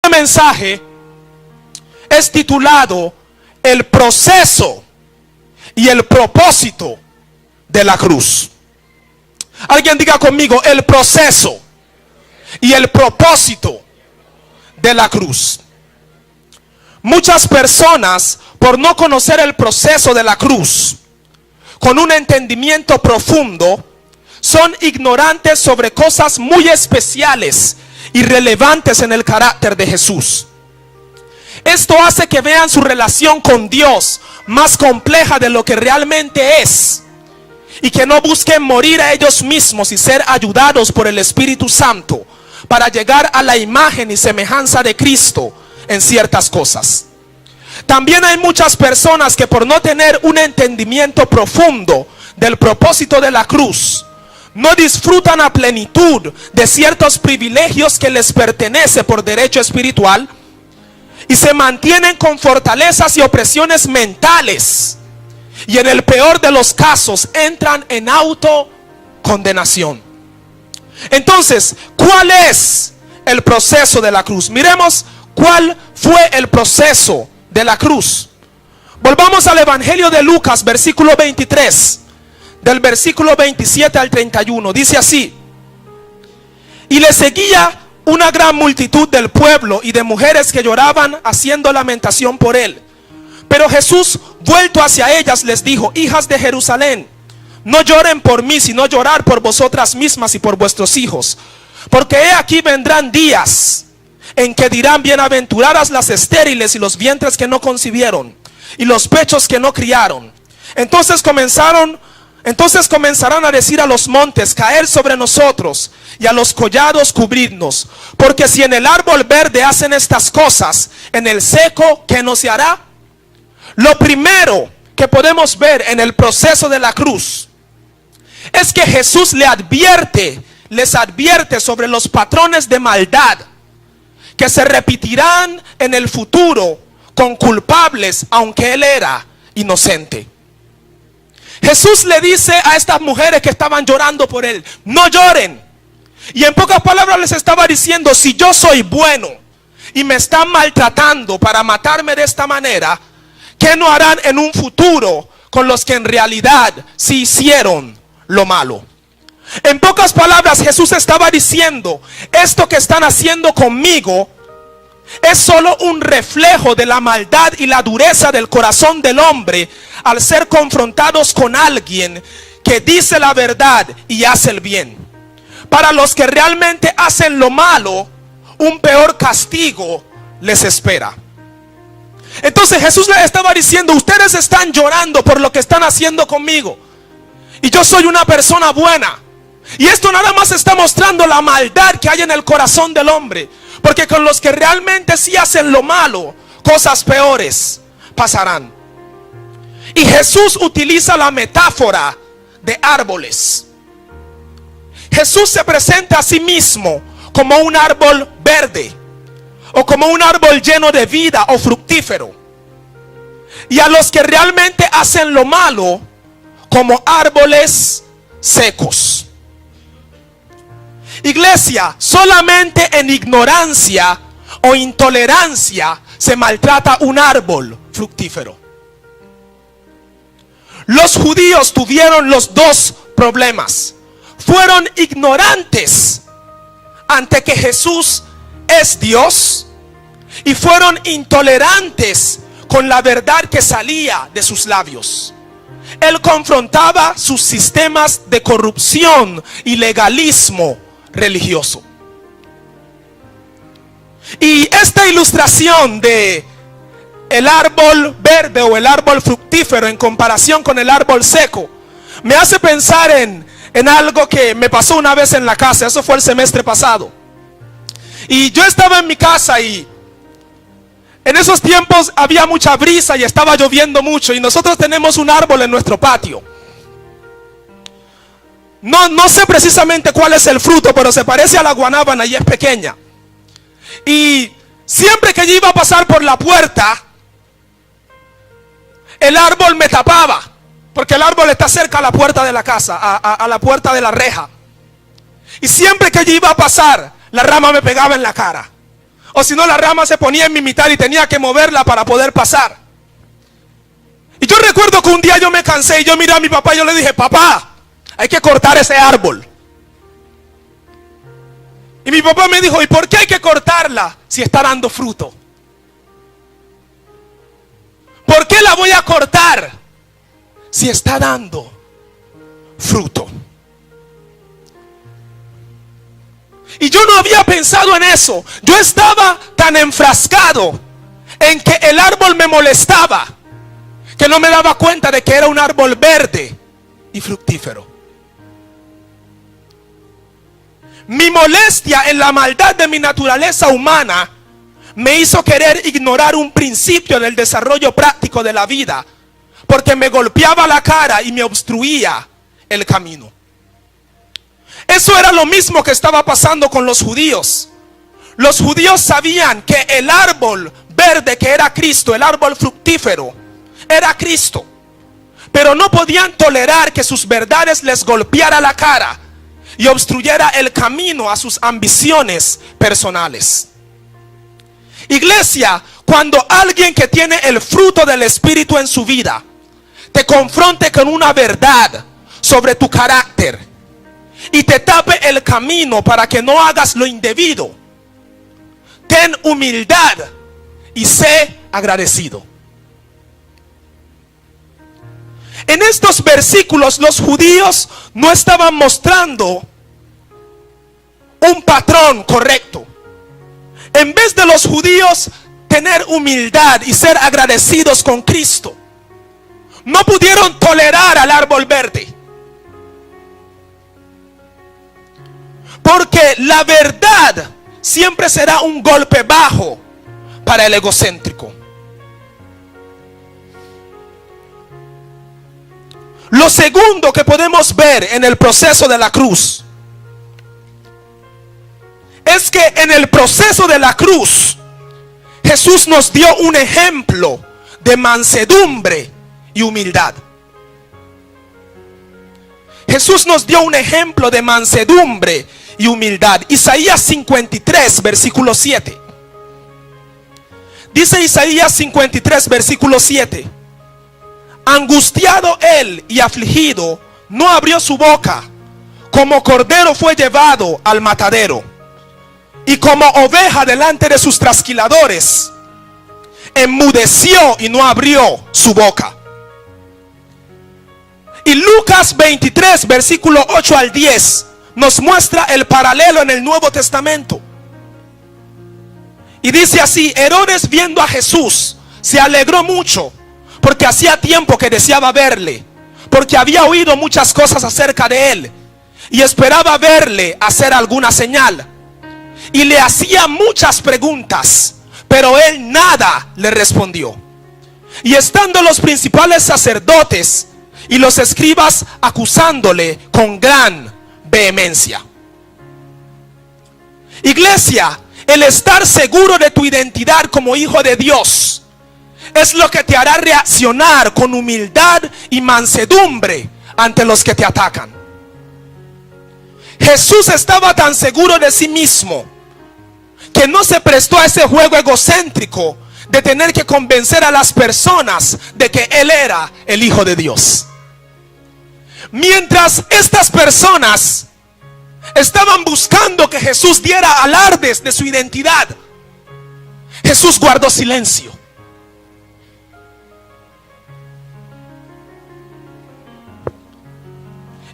mensaje es titulado El proceso y el propósito de la cruz. Alguien diga conmigo: el proceso y el propósito de la cruz. Muchas personas, por no conocer el proceso de la cruz con un entendimiento profundo, son ignorantes sobre cosas muy especiales y relevantes en el carácter de Jesús. Esto hace que vean su relación con Dios más compleja de lo que realmente es, y que no busquen morir a ellos mismos y ser ayudados por el Espíritu Santo para llegar a la imagen y semejanza de Cristo en ciertas cosas. También hay muchas personas que, por no tener un entendimiento profundo del propósito de la cruz, no disfrutan a plenitud de ciertos privilegios que les pertenece por derecho espiritual, y se mantienen con fortalezas y opresiones mentales, y en el peor de los casos entran en autocondenación. Entonces, ¿cuál es el proceso de la cruz? Miremos cuál fue el proceso de la cruz. Volvamos al Evangelio de Lucas, versículo 23, del versículo 27 al 31. Dice así: y le seguía una gran multitud del pueblo y de mujeres que lloraban haciendo lamentación por él. Pero Jesús, vuelto hacia ellas, les dijo: hijas de Jerusalén, no lloren por mí, sino llorar por vosotras mismas y por vuestros hijos. Porque he aquí vendrán días en que dirán: bienaventuradas las estériles y los vientres que no concibieron y los pechos que no criaron. Entonces comenzarán a decir a los montes: caer sobre nosotros, y a los collados cubrirnos. Porque si en el árbol verde hacen estas cosas, en el seco, ¿qué no se hará? Lo primero que podemos ver en el proceso de la cruz es que Jesús les advierte sobre los patrones de maldad que se repetirán en el futuro con culpables, aunque él era inocente. Jesús le dice a estas mujeres que estaban llorando por él: no lloren. Y en pocas palabras les estaba diciendo: si yo soy bueno y me están maltratando para matarme de esta manera, ¿qué no harán en un futuro con los que en realidad sí hicieron lo malo? En pocas palabras, Jesús estaba diciendo: esto que están haciendo conmigo es solo un reflejo de la maldad y la dureza del corazón del hombre al ser confrontados con alguien que dice la verdad y hace el bien. Para los que realmente hacen lo malo, un peor castigo les espera. Entonces Jesús les estaba diciendo: ustedes están llorando por lo que están haciendo conmigo, y yo soy una persona buena. Y esto nada más está mostrando la maldad que hay en el corazón del hombre, porque con los que realmente sí hacen lo malo, cosas peores pasarán. Y Jesús utiliza la metáfora de árboles. Jesús se presenta a sí mismo como un árbol verde, o como un árbol lleno de vida o fructífero, y a los que realmente hacen lo malo como árboles secos. Iglesia, solamente en ignorancia o intolerancia se maltrata un árbol fructífero. Los judíos tuvieron los dos problemas. Fueron ignorantes ante que Jesús es Dios, y fueron intolerantes con la verdad que salía de sus labios. Él confrontaba sus sistemas de corrupción y legalismo religioso. Y esta ilustración de el árbol verde o el árbol fructífero en comparación con el árbol seco me hace pensar en algo que me pasó una vez en la casa. Eso fue el semestre pasado. Y yo estaba en mi casa, y en esos tiempos había mucha brisa y estaba lloviendo mucho, y nosotros tenemos un árbol en nuestro patio. No sé precisamente cuál es el fruto, pero se parece a la guanábana y es pequeña. Y siempre que yo iba a pasar por la puerta, el árbol me tapaba, porque el árbol está cerca a la puerta de la casa, a la puerta de la reja. Y siempre que yo iba a pasar, la rama me pegaba en la cara. o si no la rama se ponía en mi mitad y tenía que moverla para poder pasar. Y yo recuerdo que un día yo me cansé y yo miré a mi papá y yo le dije: papá, hay que cortar ese árbol. Y mi papá me dijo: ¿y por qué hay que cortarla si está dando fruto? ¿Por qué la voy a cortar si está dando fruto? Y yo no había pensado en eso. Yo estaba tan enfrascado en que el árbol me molestaba que no me daba cuenta de que era un árbol verde y fructífero. Mi molestia en la maldad de mi naturaleza humana me hizo querer ignorar un principio del desarrollo práctico de la vida, porque me golpeaba la cara y me obstruía el camino. Eso era lo mismo que estaba pasando con los judíos. Los judíos sabían que el árbol verde que era Cristo, el árbol fructífero, era Cristo, pero no podían tolerar que sus verdades les golpeara la cara y obstruyera el camino a sus ambiciones personales. Iglesia, cuando alguien que tiene el fruto del Espíritu en su vida te confronte con una verdad sobre tu carácter y te tape el camino para que no hagas lo indebido, ten humildad y sé agradecido. En estos versículos los judíos no estaban mostrando un patrón correcto. En vez de los judíos tener humildad y ser agradecidos con Cristo, no pudieron tolerar al árbol verde. Porque la verdad siempre será un golpe bajo para el egocéntrico. Lo segundo que podemos ver en el proceso de la cruz es que en el proceso de la cruz Jesús nos dio un ejemplo de mansedumbre y humildad. Jesús nos dio un ejemplo de mansedumbre y humildad. Isaías 53 versículo 7. Dice Isaías 53 versículo 7: angustiado él y afligido, no abrió su boca. Como cordero fue llevado al matadero, y como oveja delante de sus trasquiladores, enmudeció y no abrió su boca. Y Lucas 23 versículo 8 al 10 nos muestra el paralelo en el Nuevo Testamento. Y dice así: Herodes, viendo a Jesús, se alegró mucho, porque hacía tiempo que deseaba verle, porque había oído muchas cosas acerca de él y esperaba verle hacer alguna señal. Y le hacía muchas preguntas, pero él nada le respondió. Y estando los principales sacerdotes y los escribas acusándole con gran vehemencia. Iglesia, el estar seguro de tu identidad como hijo de Dios es lo que te hará reaccionar con humildad y mansedumbre ante los que te atacan. Jesús estaba tan seguro de sí mismo que no se prestó a ese juego egocéntrico de tener que convencer a las personas de que Él era el Hijo de Dios. Mientras estas personas estaban buscando que Jesús diera alardes de su identidad, Jesús guardó silencio.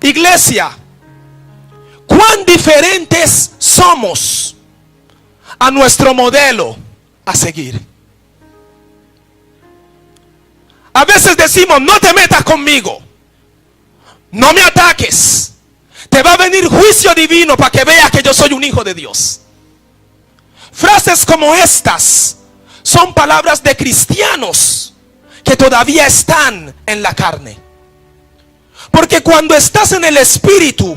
Iglesia, cuán diferentes somos a nuestro modelo a seguir. A veces decimos: no te metas conmigo, no me ataques, te va a venir juicio divino para que veas que yo soy un hijo de Dios. Frases como estas son palabras de cristianos que todavía están en la carne. Porque cuando estás en el Espíritu,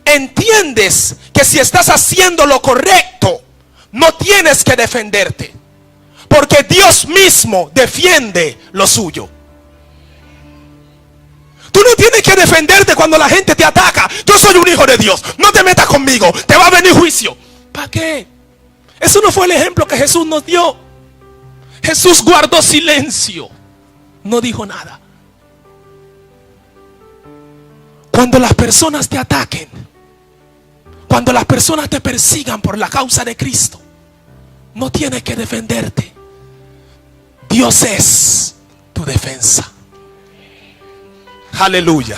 entiendes que si estás haciendo lo correcto, no tienes que defenderte, porque Dios mismo defiende lo suyo. Tú no tienes que defenderte cuando la gente te ataca. Yo soy un hijo de Dios, no te metas conmigo, te va a venir juicio. ¿Para qué? Eso no fue el ejemplo que Jesús nos dio. Jesús guardó silencio, no dijo nada. Cuando las personas te ataquen, cuando las personas te persigan por la causa de Cristo, no tienes que defenderte. Dios es tu defensa. Aleluya.